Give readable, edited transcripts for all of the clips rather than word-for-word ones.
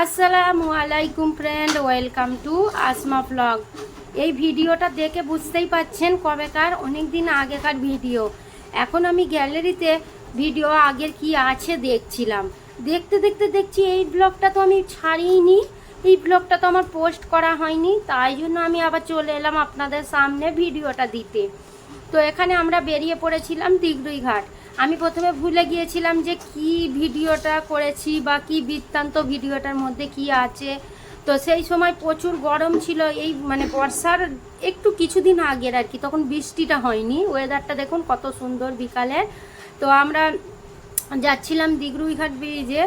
আসসালামু আলাইকুম friend, welcome to Asma blog. এই ভিডিওটা দেখে বুঝতেই পাচ্ছেন কবেকার, অনেক দিন আগেকার ভিডিও। এখন আমি গ্যালারিতে ভিডিও আগের কি আছে দেখছিলাম। দেখতে দেখতে দেখছি এই ব্লগটা তো আমি ছাড়িনি, এই ব্লগটা তো আমার পোস্ট করা হয়নি, তাই জন্য আমি আবার চলে এলাম আপনাদের সামনে ভিডিওটা দিতে। তো এখানে আমরা বেরিয়ে পড়েছিলাম দিগরুই ঘাট। আমি প্রথমে ভুলে গিয়েছিলাম যে কি ভিডিওটা করেছি বা কি বৃত্তান্ত ভিডিওটার মধ্যে কি আছে। তো সেই সময় প্রচুর গরম ছিল, এই মানে বর্ষার একটু কিছুদিন আগের আর কি, তখন বৃষ্টিটা হয়নি। ওয়েদারটা দেখুন কত সুন্দর বিকালে। তো আমরা যাচ্ছিলাম দিগরুইঘাট ব্রিজে।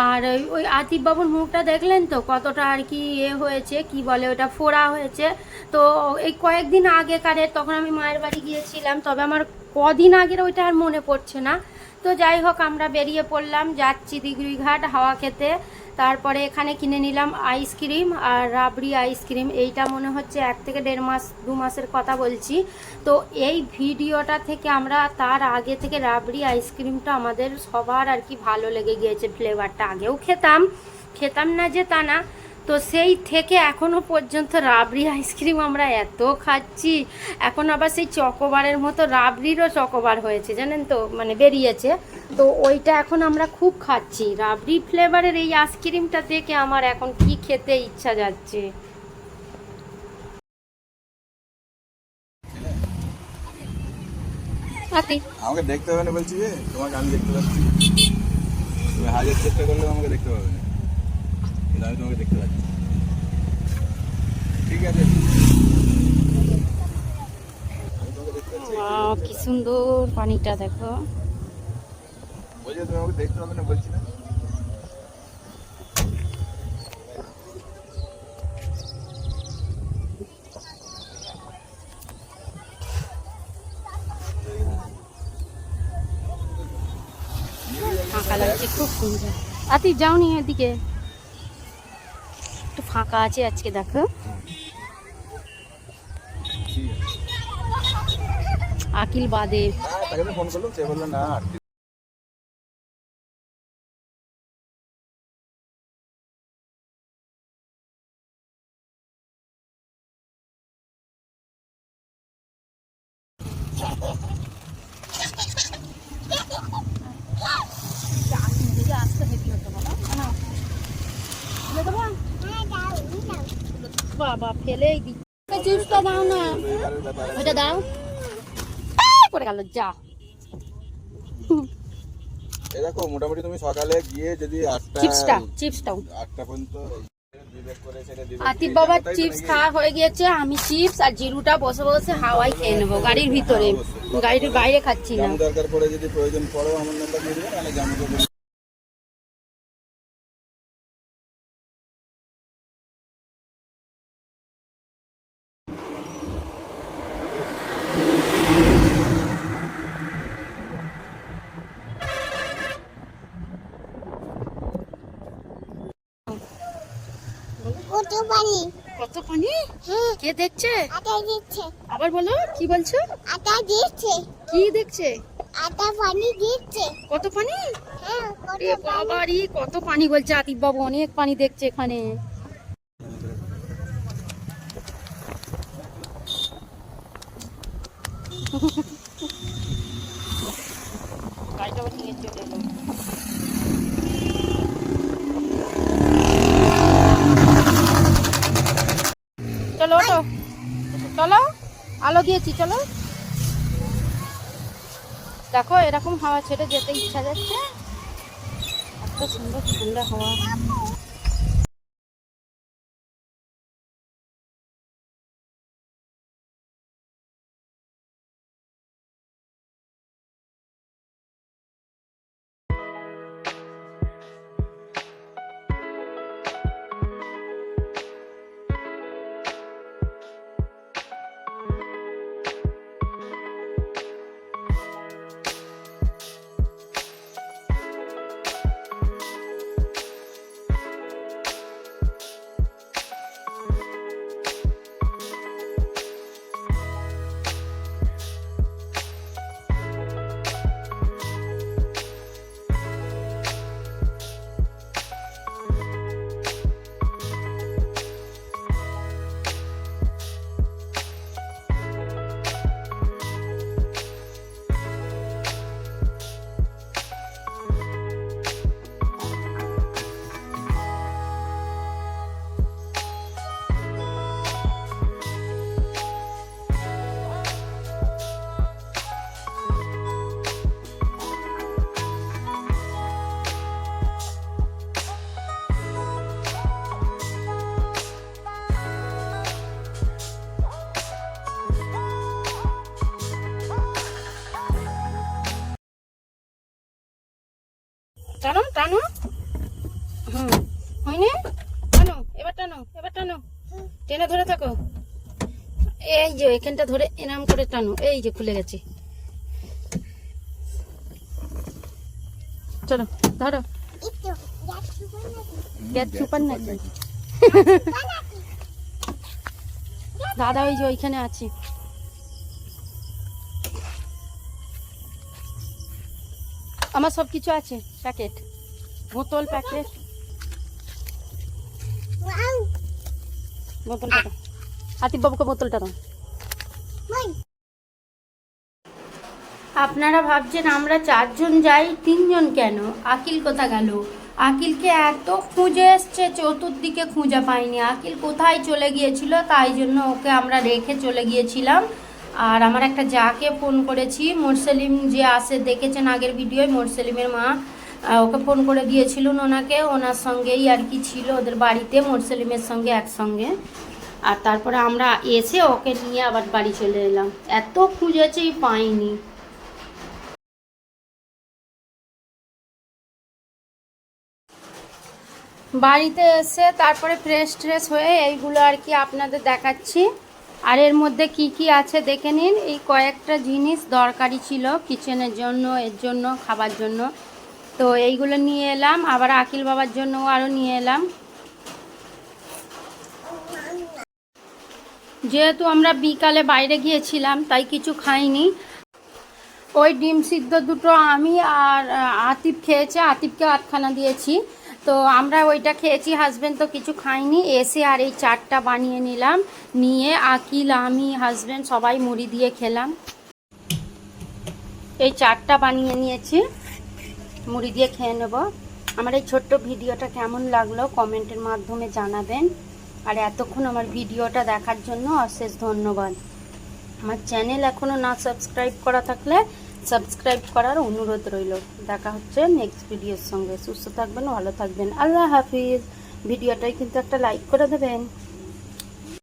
আর ওই আতিফ বাবুর মুখটা দেখলেন তো কতটা আর কি হয়েছে, কি বলে ওটা, ফোড়া হয়েছে। তো এই কয়েকদিন আগেকারের, তখন আমি মায়ের বাড়ি গিয়েছিলাম, তবে আমার কদিন আগের ওইটা আর মনে পড়ছে না। তো যাই হোক, আমরা বেরিয়ে পড়লাম, যাচ্ছি দিগরুইঘাট হাওয়া খেতে। তারপরে এখানে কিনে নিলাম আইসক্রিম আর রাবড়ি আইসক্রিম। এইটা মনে হচ্ছে 1 থেকে 1.5 মাস 2 মাসের কথা বলছি। তো এই ভিডিওটা থেকে আমরা তার আগে থেকে রাবড়ি আইসক্রিমটা আমাদের সবার আর কি ভালো লেগে গিয়েছে। ফ্লেভারটা আগেও খেতাম না যে তা না। তো সেই থেকে এখনও পর্যন্ত রাবড়ি আইসক্রিম আমরা এত খাচ্ছি। এখন আবার সেই চকোবারের মতো রাবড়িরও চকোবার হয়েছে, জানেন তো, মানে বেরিয়েছে। তো ওইটা এখন আমরা খুব খাচ্ছি। রাবড়ি ফ্লেভারের এই আইসক্রিমটা থেকে আমার এখন কি খেতে ইচ্ছা যাচ্ছে। আমাকে দেখতে হবে না বলছি, যে তোমাকে আমি দেখতে পাচ্ছি। তুমি হাজার চেষ্টা করলেও আমাকে দেখতে পাবে না, কিন্তু আমি তোমাকে দেখতে পাচ্ছি। ঠিক আছে, কি সুন্দর পানিটা দেখো। বলছি তুমি আমাকে দেখতে পাবে না বলছি না। ফাঁকা লাগছে, খুব সুন্দর। আতি যাওনি এদিকে, একটু ফাঁকা আছে আজকে দেখো। আকিল বাদে তাকে তো ফোন করলাম, সে বললো না। বাবা ফেলেই দি, চিপসটা দাও না, ওইটা দাও। পড়ে গেল, যা। এই দেখো, মোটামুটি তুমি সকালে গিয়ে যদি 8টা পর্যন্ত আতিফ বাবার চিপস খাওয়া হয়ে গিয়েছে। আমি চিপস আর জিরুটা বসে বসে হাওয়াই খেয়ে নেবো গাড়ির ভিতরে, গাড়ির বাইরে খাচ্ছি না। দরকার পড়ে যদি প্রয়োজন পড়ো আমার নাম্বার দিয়ে দেবে, তাহলে জামু দেবো। কত পানি, কে দেখছে? আটা দিচ্ছে। আবার বলো, কি বলছো? আটা দিচ্ছে। কি দেখছে? আটা পানি দিচ্ছে। কত পানি? হ্যাঁ, রে বাবারি, কত পানি বলছে আতিফ বাবু, অনেক পানি দেখছে এখানে। গাড়িটা আবার নিয়ে চলে এলো। চলো ওঠো, চলো, আলো দিয়েছি, চলো। দেখো এরকম হাওয়া ছেড়ে যেতে ইচ্ছা যাচ্ছে, এত সুন্দর ঠান্ডা হাওয়া। টানো টানো। হুম, হয়নি? টানো, এবার টানো, এবার টানো। টেনে ধরে থাকো। এই যে এখানটা ধরে এনাম করে টানো, এই যে খুলে গেছে। চলো ধরো। একটু যাচ্ছি গ্যাস সুপার নাকি? দাদা ওই যে ওইখানে আছে। আমার সব কিছু আছে, প্যাকেট, বোতল, প্যাকেট, ওয়াও বোতলটা দাও। আতিফ বাবুকে বোতলটা দাও। মই আপনারা ভাবছেন আমরা 4 জন যাই, 3 জন কেন? আকিল কোথা গেল? আকিলকে এত খুঁজে এসছে, চতুর্দিকে খুঁজে পাইনি। আকিল কোথায় চলে গিয়েছিল, তাই জন্য ওকে আমরা রেখে চলে গিয়েছিলাম। আর আমার একটা যাকে ফোন করেছি, মোরসেলিম যে আসে দেখেছেন আগের ভিডিওয়, মোরসেলিমের মা, ওকে ফোন করে দিয়েছিলেন ওনাকে, ওনার সঙ্গেই আর কি ছিল ওদের বাড়িতে, মোরসেলিমের সঙ্গে একসঙ্গে। আর তারপরে আমরা এসে ওকে নিয়ে আবার বাড়ি চলে এলাম। এত খুঁজেছি পাইনি। বাড়িতে এসে তারপরে ফ্রেশ ট্রেশ হয়ে এইগুলো আর কি আপনাদের দেখাচ্ছি। আর এর মধ্যে কি কি আছে দেখে নিন। এই কয়েকটা জিনিস দরকারি ছিল কিচেনের জন্য, এর জন্য, খাবার জন্য। তো এইগুলো নিয়ে এলাম, আবার আকিল বাবার জন্যও আরও নিয়ে এলাম। যেহেতু আমরা বিকালে বাইরে গিয়েছিলাম তাই কিছু খাইনি। ওই ডিম সিদ্ধ দুটো আমি আর আতিফ খেয়েছে, আতিফকে 8খানা দিয়েছি। তো আমরা ওইটা খেয়েছি, হাজব্যান্ড তো কিছু খাইনি। এসে আর এই চাটটা বানিয়ে নিলাম, নিয়ে আকিল, আমি, হাজব্যান্ড সবাই মুড়ি দিয়ে খেলাম। এই চাটটা বানিয়ে নিয়েছি, মুড়ি দিয়ে খেয়ে নেব। আমার এই ছোট্ট ভিডিওটা কেমন লাগলো কমেন্টের মাধ্যমে জানাবেন। আর এতক্ষণ আমার ভিডিওটা দেখার জন্য অশেষ ধন্যবাদ। আমার চ্যানেল এখনও না সাবস্ক্রাইব করা থাকলে সাবস্ক্রাইব করার অনুরোধ রইল। দেখা হচ্ছে নেক্সট ভিডিওর সঙ্গে। সুস্থ থাকবেন, ভালো থাকবেন, আল্লাহ হাফিজ। ভিডিওটাই কিন্তু একটা লাইক করে দেবেন।